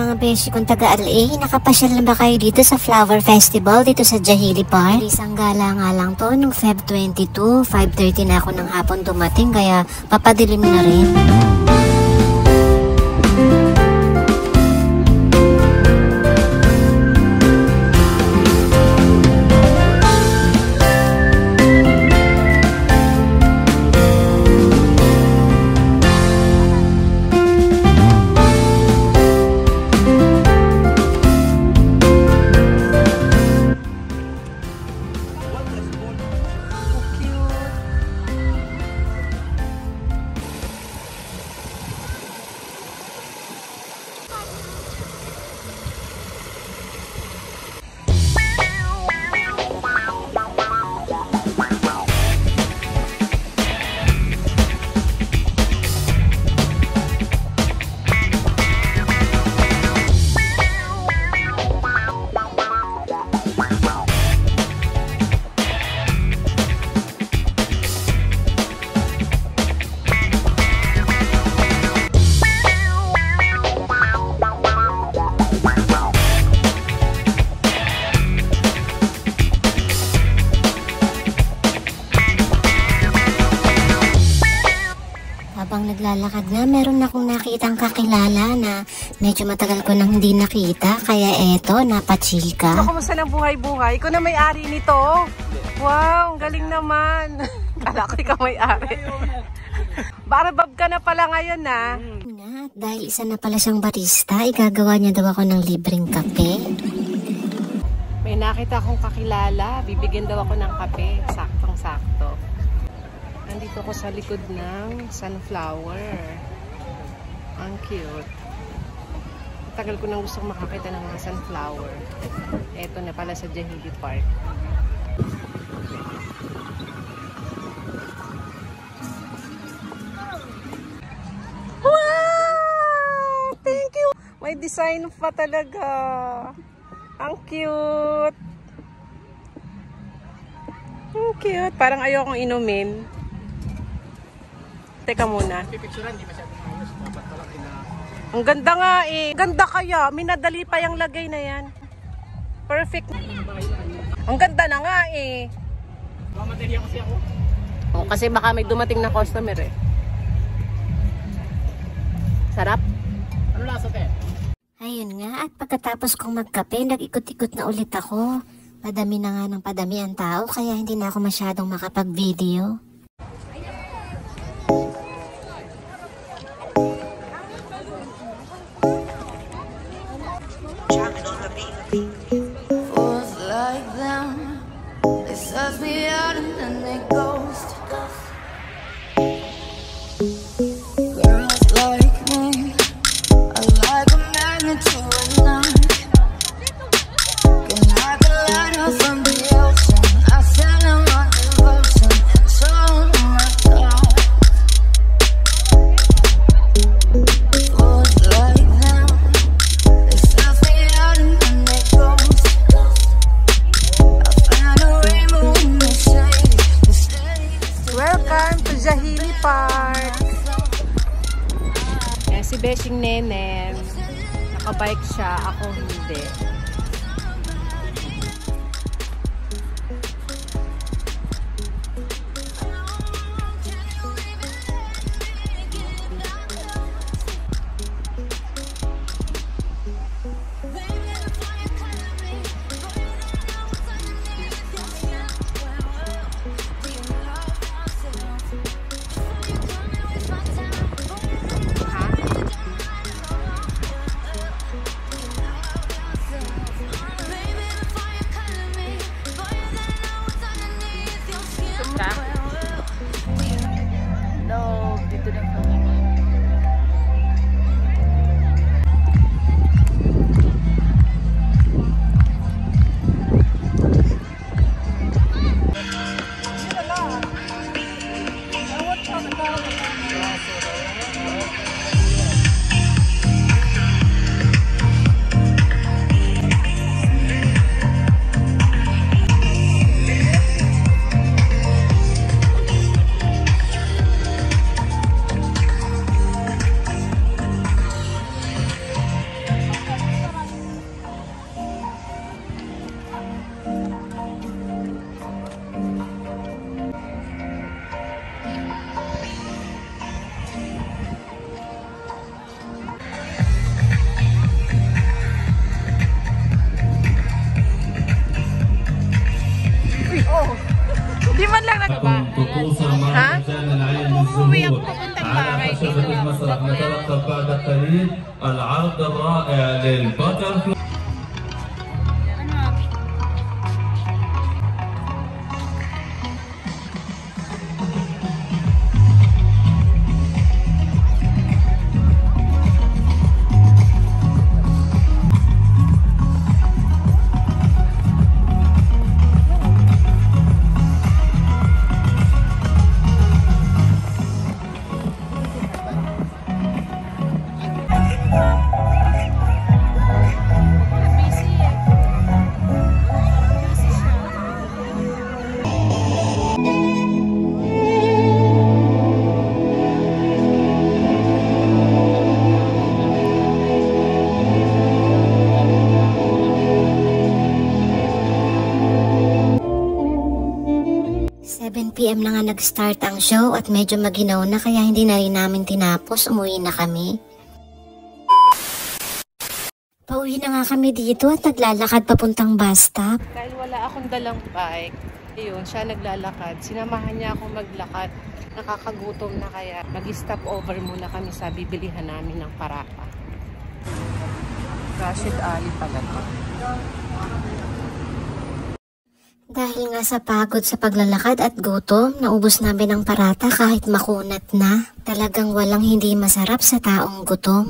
mga beshi kong taga-LA, nakapasyal na ba kayo dito sa Flower Festival dito sa Jahili Park? Isang gala nga lang to nung Feb 22, 5:30 na ako ng hapon dumating kaya papadilim na rin. Habang naglalakad nga, meron akong nakitang kakilala na medyo matagal ko nang hindi nakita. Kaya eto, napachika. So, kumusta ng buhay-buhay? Ikaw na may-ari nito. Wow, ang galing naman. Kala ko ikaw may-ari. Barabab ka na pala ngayon na. Nga, dahil isa na pala siyang barista, igagawa niya daw ako ng libreng kape. May nakita akong kakilala. Bibigyan daw ako ng kape. Saktong-sakto. Nandito ako sa likod ng sunflower. Ang cute. Tagal ko nang gustong makakita ng mga sunflower. Eto na pala sa Jahili Park. Wow! Thank you! May design pa talaga. Ang cute. Ang cute. Parang ayokong inumin. Teka muna. Ang ganda nga eh. Ganda kaya. Minadali pa yung lagay na yan. Perfect. Ang ganda na nga eh. Mamadali ako siya ako. Oh, kasi baka may dumating na customer eh. Sarap. Ano lasa te? Ayun nga, at pagkatapos kong magkape, nag-ikot-ikot na ulit ako. Padami na nga ng padami ang tao, kaya hindi na ako masyadong makapag-video. Fools like them, they suss me out and then they ghost. Girls like me, I like a magnet to a knife. Can I can light up from the ocean? I send them on devotion and so my God. Fools like them, they suss me out and then they ghost. I find a rainbow in the shade. Welcome to Jahili Park. Yan si Beshing Nenen. Nakabike siya, ako hindi. Di man lang nagba. Ha? Uuwi ako papuntang bahay dito. المسرح نتلقى بعد قليل العرض الرائع للبطل. 7 PM na nga nag-start ang show at medyo maginaw na kaya hindi na rin namin tinapos, umuwi na kami. Pauwi na nga kami dito at naglalakad papuntang bus stop. Dahil wala akong dalang bike, ayun, siya naglalakad. Sinamahan niya ako maglakad. Nakakagutom na kaya mag-stop over muna kami sa bibilihan namin ng parapa. Rashid Ali pala to. Dahil nga sa pagod sa paglalakad at gutom, naubos namin ang parata kahit makunat na. Talagang walang hindi masarap sa taong gutom.